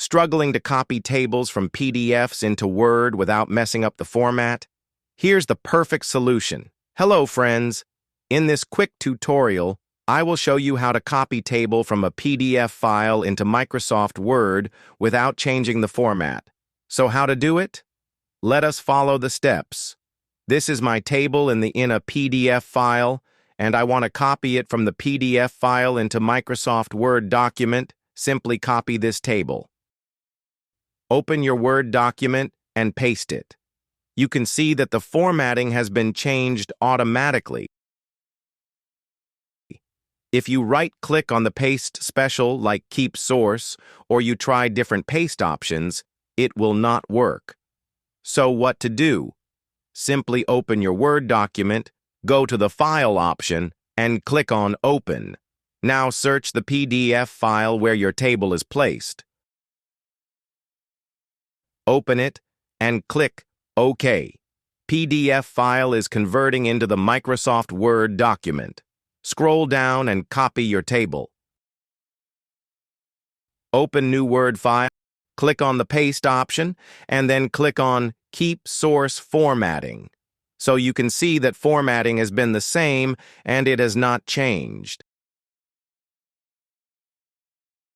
Struggling to copy tables from PDFs into Word without messing up the format? Here's the perfect solution. Hello, friends. In this quick tutorial, I will show you how to copy table from a PDF file into Microsoft Word without changing the format. So how to do it? Let us follow the steps. This is my table in a PDF file, and I want to copy it from the PDF file into Microsoft Word document. Simply copy this table. Open your Word document and paste it. You can see that the formatting has been changed automatically. If you right-click on the paste special like Keep Source, or you try different paste options, it will not work. So what to do? Simply open your Word document, go to the File option, and click on Open. Now search the PDF file where your table is placed. Open it and click OK. PDF file is converting into the Microsoft Word document. Scroll down and copy your table. Open new Word file, click on the Paste option, and then click on Keep Source Formatting. So you can see that formatting has been the same and it has not changed.